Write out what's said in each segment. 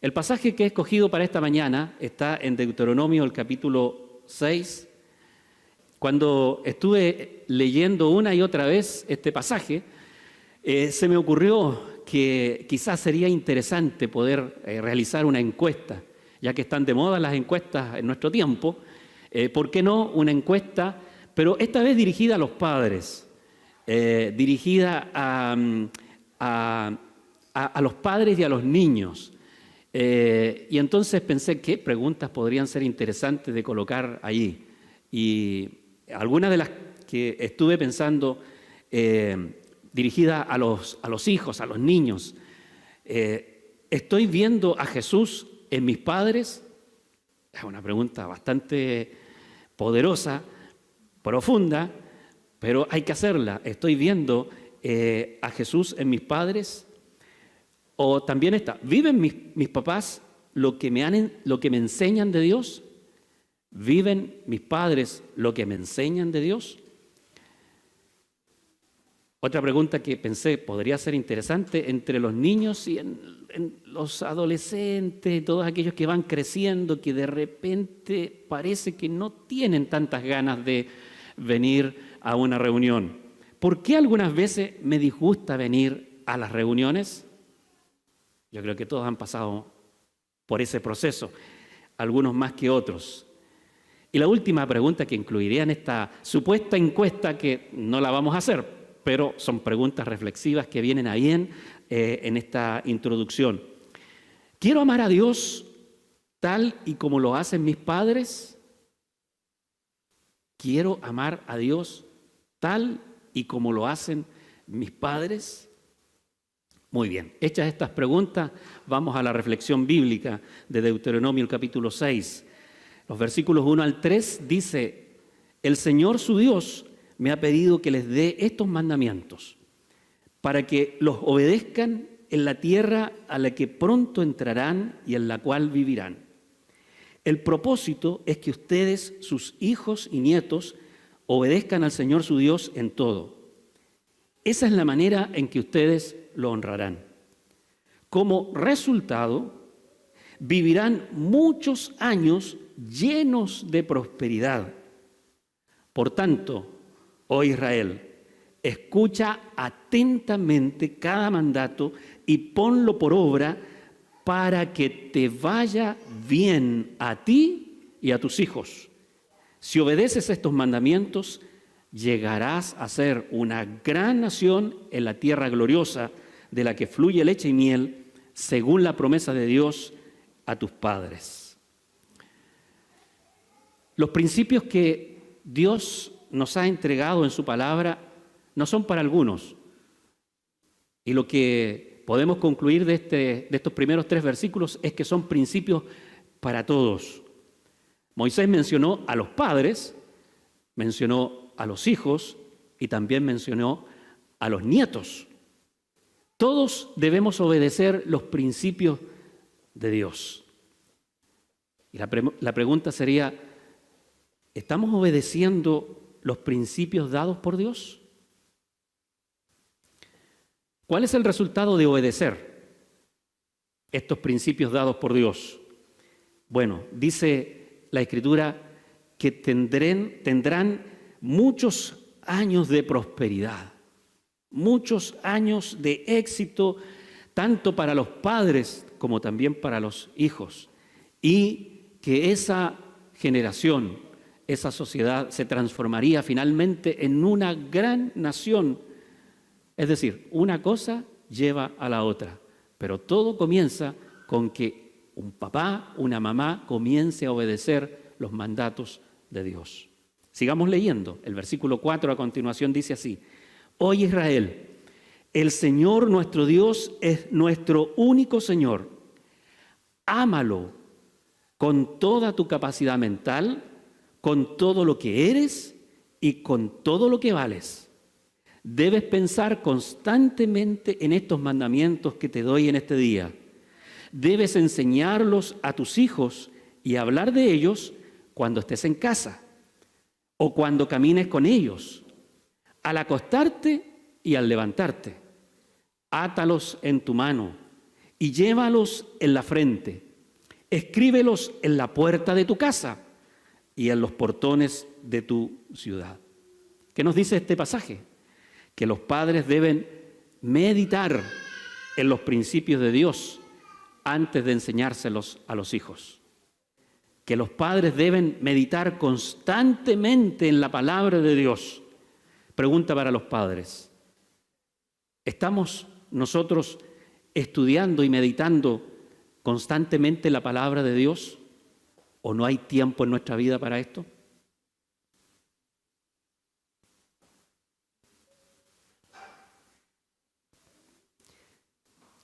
El pasaje que he escogido para esta mañana está en Deuteronomio, el capítulo 6. Cuando estuve leyendo una y otra vez este pasaje, se me ocurrió que quizás sería interesante poder realizar una encuesta, ya que están de moda las encuestas en nuestro tiempo. ¿Por qué no una encuesta? Pero esta vez dirigida a los padres, dirigida a los padres y a los niños. Y entonces pensé qué preguntas podrían ser interesantes de colocar allí. Y algunas de las que estuve pensando dirigida a los hijos, a los niños. ¿Estoy viendo a Jesús en mis padres? Es una pregunta bastante poderosa, profunda, pero hay que hacerla. ¿Estoy viendo a Jesús en mis padres? O también está, ¿viven mis papás lo que me enseñan de Dios? ¿Viven mis padres lo que me enseñan de Dios? Otra pregunta que pensé podría ser interesante entre los niños y en los adolescentes, todos aquellos que van creciendo, que de repente parece que no tienen tantas ganas de venir a una reunión. ¿Por qué algunas veces me disgusta venir a las reuniones? Yo creo que todos han pasado por ese proceso, algunos más que otros. Y la última pregunta que incluiría en esta supuesta encuesta, que no la vamos a hacer, pero son preguntas reflexivas que vienen ahí en esta introducción. ¿Quiero amar a Dios tal y como lo hacen mis padres? ¿Quiero amar a Dios tal y como lo hacen mis padres? Muy bien, hechas estas preguntas, vamos a la reflexión bíblica de Deuteronomio, el capítulo 6. Los versículos 1 al 3 dice: el Señor su Dios me ha pedido que les dé estos mandamientos para que los obedezcan en la tierra a la que pronto entrarán y en la cual vivirán. El propósito es que ustedes, sus hijos y nietos, obedezcan al Señor su Dios en todo. Esa es la manera en que ustedes lo honrarán. Como resultado, vivirán muchos años llenos de prosperidad. Por tanto, oh Israel, escucha atentamente cada mandato y ponlo por obra para que te vaya bien a ti y a tus hijos. Si obedeces estos mandamientos, llegarás a ser una gran nación en la tierra gloriosa de la que fluye leche y miel, según la promesa de Dios a tus padres. Los principios que Dios nos ha entregado en su palabra no son para algunos. Y lo que podemos concluir de estos primeros 3 versículos es que son principios para todos. Moisés mencionó a los padres, mencionó a los hijos y también mencionó a los nietos. Todos debemos obedecer los principios de Dios. Y la pregunta sería: ¿estamos obedeciendo los principios dados por Dios? ¿Cuál es el resultado de obedecer estos principios dados por Dios? Bueno, dice la Escritura que tendrán muchos años de prosperidad, muchos años de éxito, tanto para los padres como también para los hijos, y que esa generación, esa sociedad se transformaría finalmente en una gran nación. Es decir, una cosa lleva a la otra, pero todo comienza con que un papá, una mamá comience a obedecer los mandatos de Dios. Sigamos leyendo. El versículo 4 a continuación dice así: Oye Israel, el Señor nuestro Dios es nuestro único Señor. Ámalo con toda tu capacidad mental, con todo lo que eres y con todo lo que vales. Debes pensar constantemente en estos mandamientos que te doy en este día. Debes enseñarlos a tus hijos y hablar de ellos cuando estés en casa o cuando camines con ellos, al acostarte y al levantarte. Átalos en tu mano y llévalos en la frente. Escríbelos en la puerta de tu casa y en los portones de tu ciudad. ¿Qué nos dice este pasaje? Que los padres deben meditar en los principios de Dios antes de enseñárselos a los hijos. Que los padres deben meditar constantemente en la palabra de Dios. Pregunta para los padres: ¿estamos nosotros estudiando y meditando constantemente la palabra de Dios? ¿O no hay tiempo en nuestra vida para esto?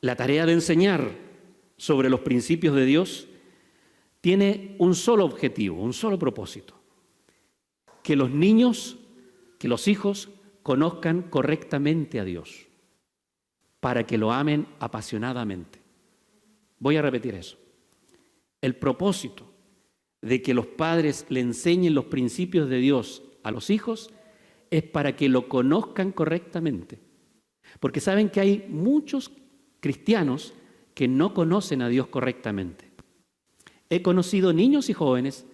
La tarea de enseñar sobre los principios de Dios tiene un solo objetivo, un solo propósito: que los niños, que los hijos conozcan correctamente a Dios, para que lo amen apasionadamente. Voy a repetir eso. El propósito de que los padres le enseñen los principios de Dios a los hijos es para que lo conozcan correctamente. Porque saben que hay muchos cristianos que no conocen a Dios correctamente. He conocido niños y jóvenes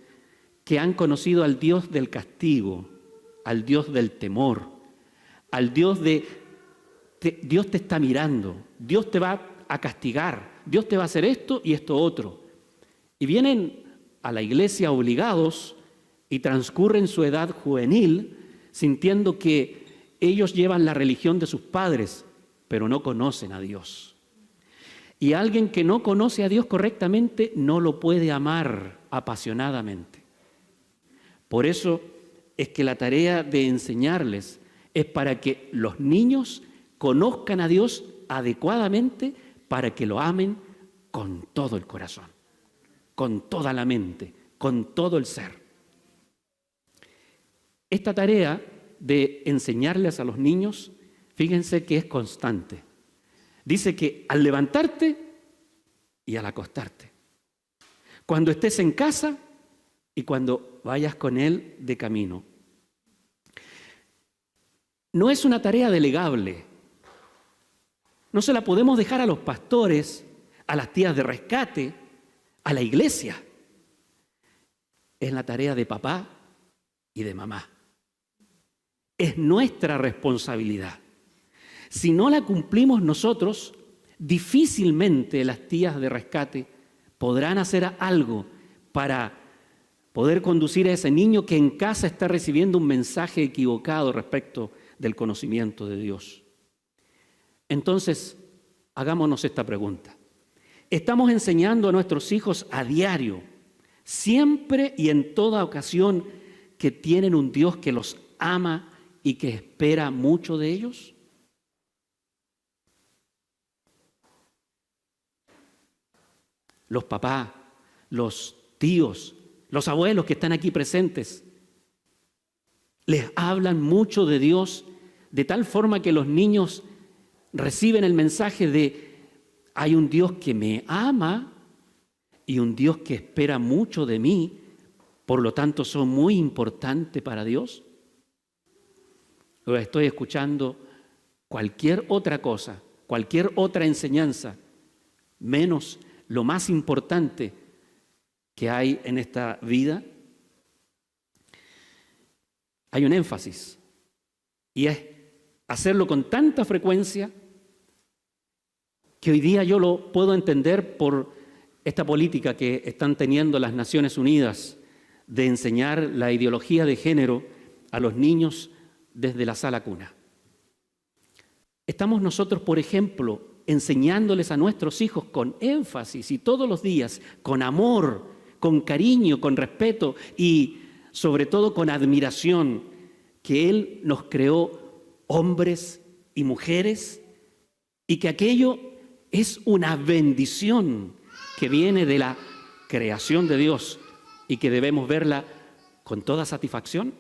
que han conocido al Dios del castigo, al Dios del temor, al Dios de Dios te está mirando, Dios te va a castigar, Dios te va a hacer esto y esto otro. Y vienen a la iglesia obligados y transcurren su edad juvenil sintiendo que ellos llevan la religión de sus padres, pero no conocen a Dios. Y alguien que no conoce a Dios correctamente no lo puede amar apasionadamente. Por eso es que la tarea de enseñarles es para que los niños conozcan a Dios adecuadamente, para que lo amen con todo el corazón, con toda la mente, con todo el ser. Esta tarea de enseñarles a los niños, fíjense que es constante. Dice que al levantarte y al acostarte, cuando estés en casa y cuando vayas con Él de camino. No es una tarea delegable. No se la podemos dejar a los pastores, a las tías de rescate, a la iglesia. Es la tarea de papá y de mamá. Es nuestra responsabilidad. Si no la cumplimos nosotros, difícilmente las tías de rescate podrán hacer algo para poder conducir a ese niño que en casa está recibiendo un mensaje equivocado respecto del conocimiento de Dios. Entonces, hagámonos esta pregunta. ¿Estamos enseñando a nuestros hijos a diario, siempre y en toda ocasión, que tienen un Dios que los ama y que espera mucho de ellos? Los papás, los tíos, los abuelos que están aquí presentes, les hablan mucho de Dios, de tal forma que los niños reciben el mensaje de: hay un Dios que me ama y un Dios que espera mucho de mí, por lo tanto son muy importantes para Dios. O estoy escuchando cualquier otra cosa, cualquier otra enseñanza, menos lo más importante que hay en esta vida. Hay un énfasis, y es hacerlo con tanta frecuencia que hoy día yo lo puedo entender por esta política que están teniendo las Naciones Unidas de enseñar la ideología de género a los niños desde la sala cuna. Estamos nosotros, por ejemplo, enseñándoles a nuestros hijos con énfasis y todos los días, con amor, con cariño, con respeto y sobre todo con admiración, que Él nos creó hombres y mujeres y que aquello es una bendición que viene de la creación de Dios y que debemos verla con toda satisfacción.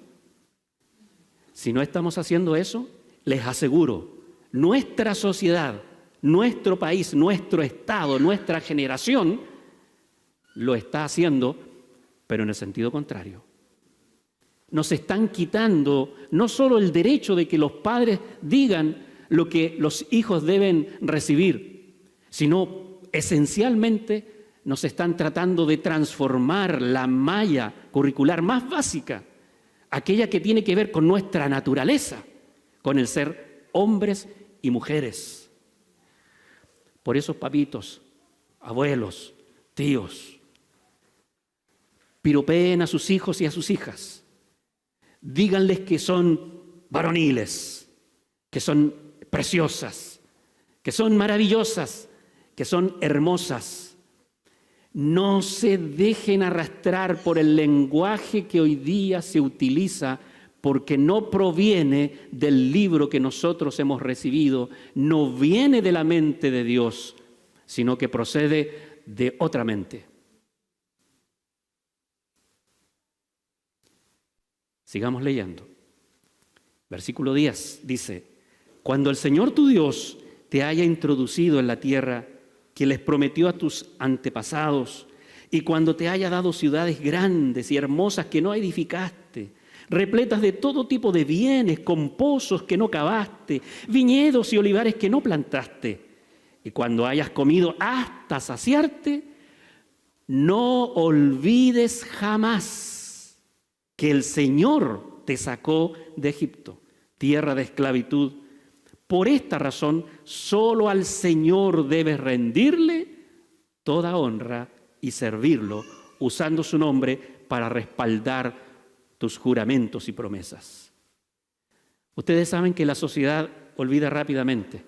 Si no estamos haciendo eso, les aseguro, nuestra sociedad, nuestro país, nuestro Estado, nuestra generación lo está haciendo, pero en el sentido contrario. Nos están quitando no solo el derecho de que los padres digan lo que los hijos deben recibir, sino esencialmente nos están tratando de transformar la malla curricular más básica, aquella que tiene que ver con nuestra naturaleza, con el ser hombres y mujeres. Por eso, papitos, abuelos, tíos, piropeen a sus hijos y a sus hijas. Díganles que son varoniles, que son preciosas, que son maravillosas, que son hermosas. No se dejen arrastrar por el lenguaje que hoy día se utiliza, porque no proviene del libro que nosotros hemos recibido, no viene de la mente de Dios, sino que procede de otra mente. Sigamos leyendo. Versículo 10 dice: cuando el Señor tu Dios te haya introducido en la tierra que les prometió a tus antepasados, y cuando te haya dado ciudades grandes y hermosas que no edificaste, repletas de todo tipo de bienes, con pozos que no cavaste, viñedos y olivares que no plantaste, y cuando hayas comido hasta saciarte, no olvides jamás que el Señor te sacó de Egipto, tierra de esclavitud. Por esta razón, solo al Señor debes rendirle toda honra y servirlo, usando su nombre para respaldar tus juramentos y promesas. Ustedes saben que la sociedad olvida rápidamente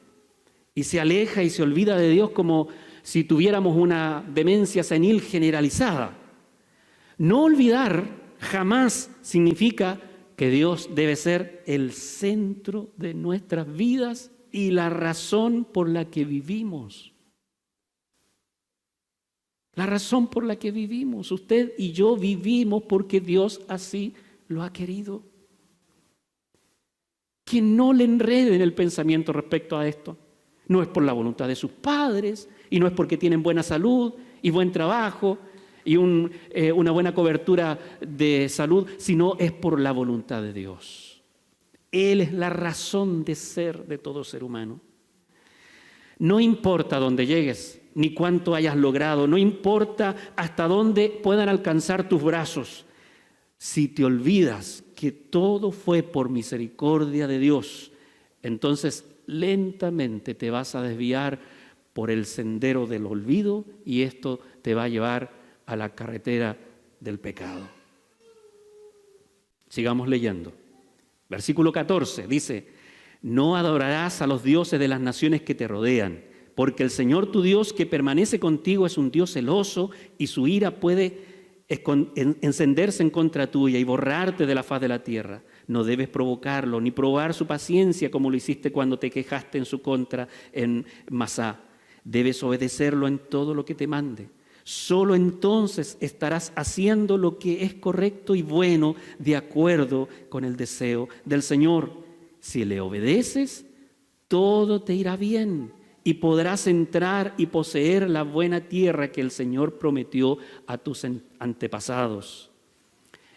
y se aleja y se olvida de Dios como si tuviéramos una demencia senil generalizada. No olvidar jamás significa que Dios debe ser el centro de nuestras vidas y la razón por la que vivimos. La razón por la que vivimos. Usted y yo vivimos porque Dios así lo ha querido. Que no le enreden el pensamiento respecto a esto. No es por la voluntad de sus padres y no es porque tienen buena salud y buen trabajo y una buena cobertura de salud, sino es por la voluntad de Dios. Él es la razón de ser de todo ser humano. No importa dónde llegues, ni cuánto hayas logrado, no importa hasta dónde puedan alcanzar tus brazos. Si te olvidas que todo fue por misericordia de Dios, entonces lentamente te vas a desviar por el sendero del olvido y esto te va a llevar a la carretera del pecado. Sigamos leyendo. Versículo 14 dice: no adorarás a los dioses de las naciones que te rodean, porque el Señor tu Dios que permanece contigo es un Dios celoso y su ira puede encenderse en contra tuya y borrarte de la faz de la tierra. No debes provocarlo ni probar su paciencia como lo hiciste cuando te quejaste en su contra en Masá. Debes obedecerlo en todo lo que te mande. Solo entonces estarás haciendo lo que es correcto y bueno de acuerdo con el deseo del Señor. Si le obedeces, todo te irá bien y podrás entrar y poseer la buena tierra que el Señor prometió a tus antepasados.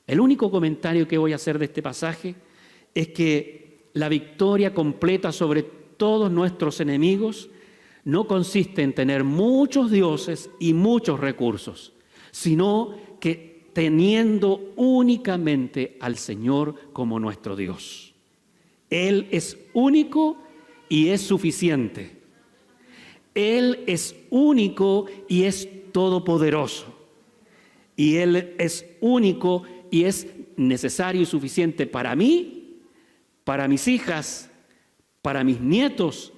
El único comentario que voy a hacer de este pasaje es que la victoria completa sobre todos nuestros enemigos no consiste en tener muchos dioses y muchos recursos, sino que teniendo únicamente al Señor como nuestro Dios. Él es único y es suficiente. Él es único y es todopoderoso. Y Él es único y es necesario y suficiente para mí, para mis hijas, para mis nietos.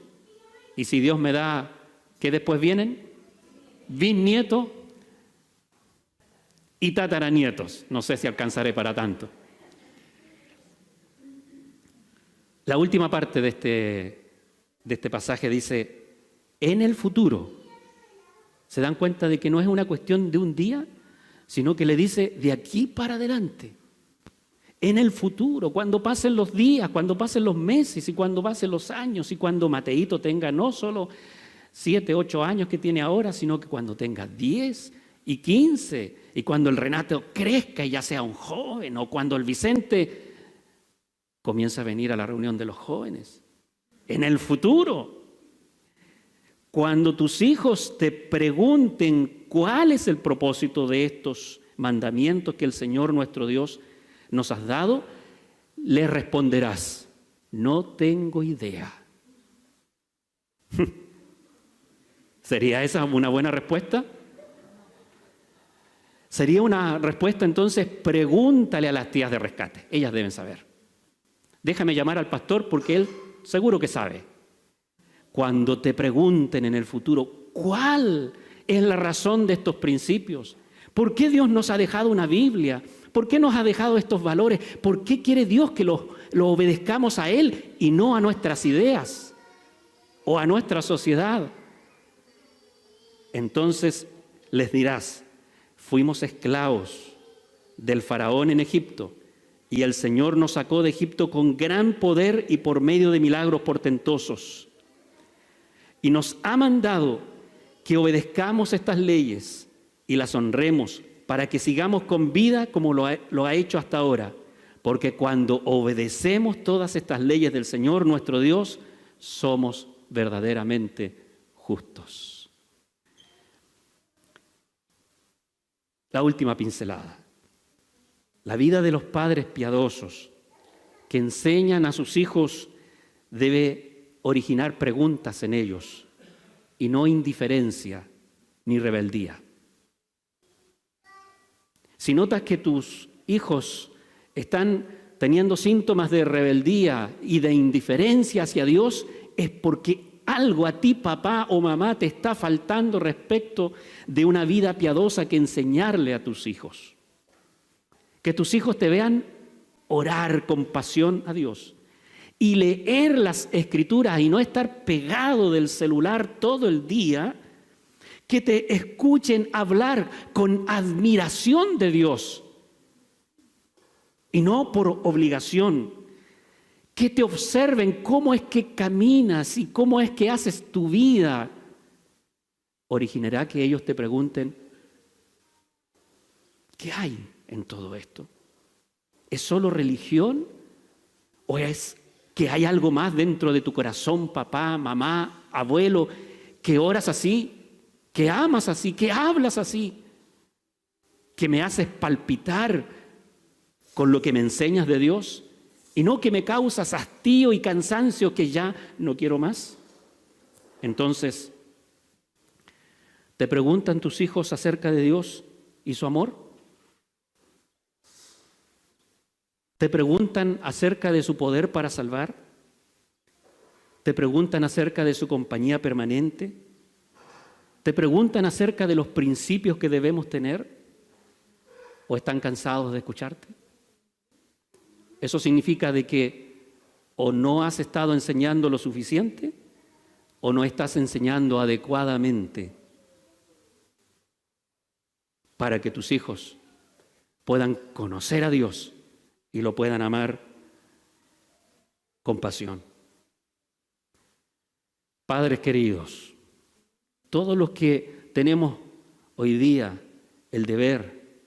Y si Dios me da, ¿qué después vienen? Bisnietos y tataranietos. No sé si alcanzaré para tanto. La última parte de este pasaje dice: en el futuro. ¿Se dan cuenta de que no es una cuestión de un día, sino que le dice de aquí para adelante? En el futuro, cuando pasen los días, cuando pasen los meses y cuando pasen los años y cuando Mateito tenga no solo 7, 8 años que tiene ahora, sino que cuando tenga 10 y 15 y cuando el Renato crezca y ya sea un joven o cuando el Vicente comienza a venir a la reunión de los jóvenes. En el futuro. Cuando tus hijos te pregunten cuál es el propósito de estos mandamientos que el Señor nuestro Dios nos ha dado, les responderás: no tengo idea. ¿Sería esa una buena respuesta? Sería una respuesta entonces: pregúntale a las tías de rescate, ellas deben saber. Déjame llamar al pastor porque él seguro que sabe. Cuando te pregunten en el futuro, ¿cuál es la razón de estos principios? ¿Por qué Dios nos ha dejado una Biblia? ¿Por qué nos ha dejado estos valores? ¿Por qué quiere Dios que lo obedezcamos a Él y no a nuestras ideas o a nuestra sociedad? Entonces les dirás: fuimos esclavos del faraón en Egipto, y el Señor nos sacó de Egipto con gran poder y por medio de milagros portentosos. Y nos ha mandado que obedezcamos estas leyes y las honremos para que sigamos con vida como lo ha hecho hasta ahora. Porque cuando obedecemos todas estas leyes del Señor nuestro Dios, somos verdaderamente justos. La última pincelada. La vida de los padres piadosos que enseñan a sus hijos debe originar preguntas en ellos y no indiferencia ni rebeldía. Si notas que tus hijos están teniendo síntomas de rebeldía y de indiferencia hacia Dios, es porque algo a ti, papá o mamá, te está faltando respecto de una vida piadosa que enseñarle a tus hijos. Que tus hijos te vean orar con pasión a Dios y leer las Escrituras y no estar pegado del celular todo el día, que te escuchen hablar con admiración de Dios y no por obligación, que te observen cómo es que caminas y cómo es que haces tu vida. Originará que ellos te pregunten: ¿qué hay en todo esto? ¿Es solo religión o es que hay algo más dentro de tu corazón, papá, mamá, abuelo, que oras así, que amas así, que hablas así, que me haces palpitar con lo que me enseñas de Dios y no que me causas hastío y cansancio que ya no quiero más? Entonces, ¿te preguntan tus hijos acerca de Dios y su amor? ¿Te preguntan acerca de su poder para salvar? ¿Te preguntan acerca de su compañía permanente? ¿Te preguntan acerca de los principios que debemos tener? ¿O están cansados de escucharte? Eso significa de que o no has estado enseñando lo suficiente o no estás enseñando adecuadamente para que tus hijos puedan conocer a Dios y lo puedan amar con pasión. Padres queridos, todos los que tenemos hoy día el deber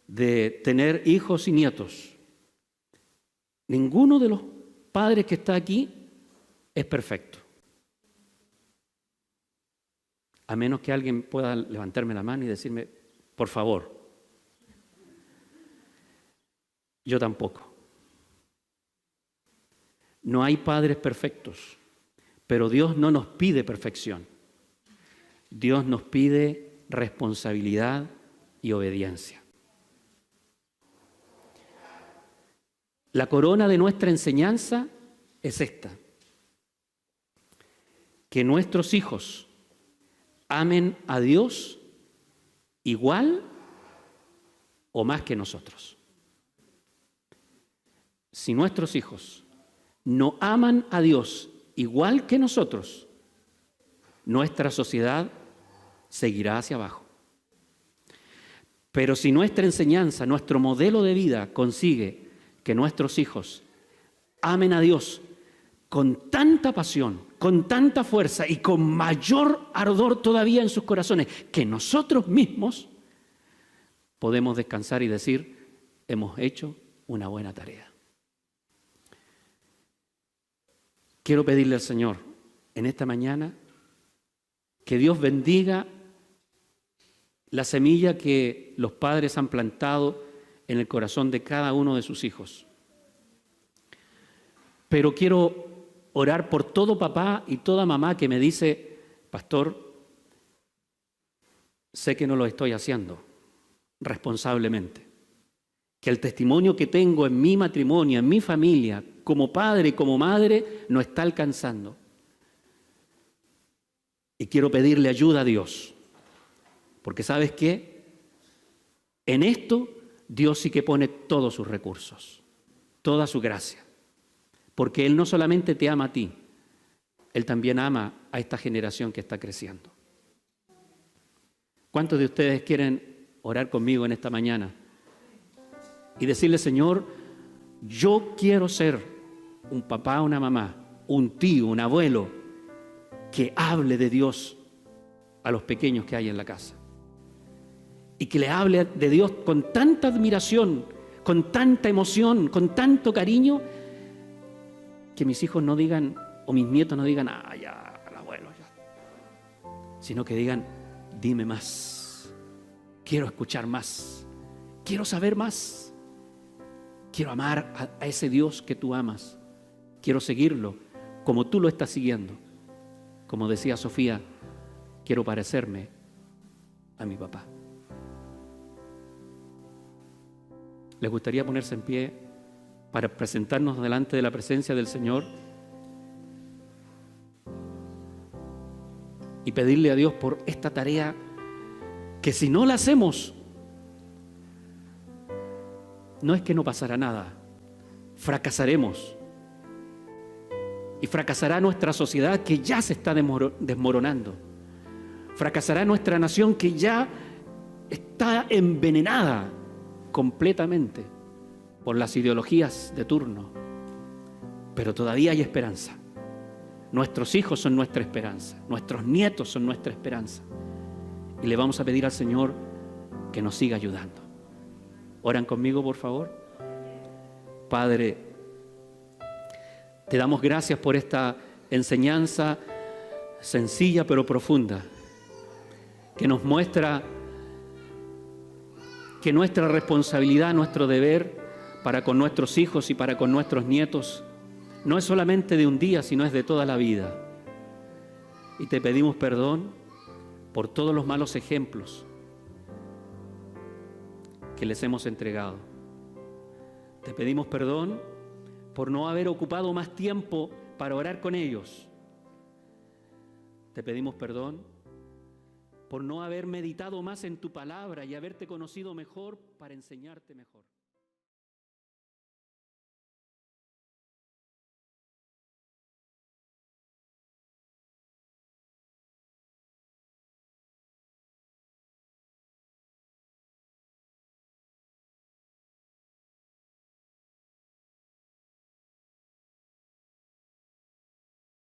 de tener hijos y nietos, ninguno de los padres que está aquí es perfecto. A menos que alguien pueda levantarme la mano y decirme: por favor. Yo tampoco. No hay padres perfectos, pero Dios no nos pide perfección. Dios nos pide responsabilidad y obediencia. La corona de nuestra enseñanza es esta: que nuestros hijos amen a Dios igual o más que nosotros. Si nuestros hijos no aman a Dios igual que nosotros, nuestra sociedad seguirá hacia abajo. Pero si nuestra enseñanza, nuestro modelo de vida consigue que nuestros hijos amen a Dios con tanta pasión, con tanta fuerza y con mayor ardor todavía en sus corazones que nosotros mismos, podemos descansar y decir: hemos hecho una buena tarea. Quiero pedirle al Señor en esta mañana Que Dios bendiga la semilla que los padres han plantado en el corazón de cada uno de sus hijos. Pero quiero orar por todo papá y toda mamá que me dice, pastor, sé que no lo estoy haciendo responsablemente. Que el testimonio que tengo en mi matrimonio, en mi familia, como padre y como madre, no está alcanzando. Y quiero pedirle ayuda a Dios. Porque ¿sabes qué? En esto Dios sí que pone todos sus recursos, toda su gracia. Porque Él no solamente te ama a ti, Él también ama a esta generación que está creciendo. ¿Cuántos de ustedes quieren orar conmigo en esta mañana? Y decirle, Señor, yo quiero ser un papá, una mamá, un tío, un abuelo, que hable de Dios a los pequeños que hay en la casa. Y que le hable de Dios con tanta admiración, con tanta emoción, con tanto cariño, que mis hijos no digan, o mis nietos no digan, ya, el abuelo, ya. Sino que digan, dime más, quiero escuchar más, quiero saber más, quiero amar a ese Dios que tú amas, quiero seguirlo como tú lo estás siguiendo. Como decía Sofía, quiero parecerme a mi papá. ¿Les gustaría ponerse en pie para presentarnos delante de la presencia del Señor y pedirle a Dios por esta tarea que si no la hacemos, no es que no pasará nada, fracasaremos. Y fracasará nuestra sociedad que ya se está desmoronando. Fracasará nuestra nación que ya está envenenada completamente por las ideologías de turno. Pero todavía hay esperanza. Nuestros hijos son nuestra esperanza. Nuestros nietos son nuestra esperanza. Y le vamos a pedir al Señor que nos siga ayudando. ¿Oran conmigo, por favor? Padre, te damos gracias por esta enseñanza sencilla pero profunda, que nos muestra que nuestra responsabilidad, nuestro deber para con nuestros hijos y para con nuestros nietos no es solamente de un día, sino es de toda la vida. Y te pedimos perdón por todos los malos ejemplos que les hemos entregado. Te pedimos perdón por no haber ocupado más tiempo para orar con ellos. Te pedimos perdón por no haber meditado más en tu palabra y haberte conocido mejor para enseñarte mejor.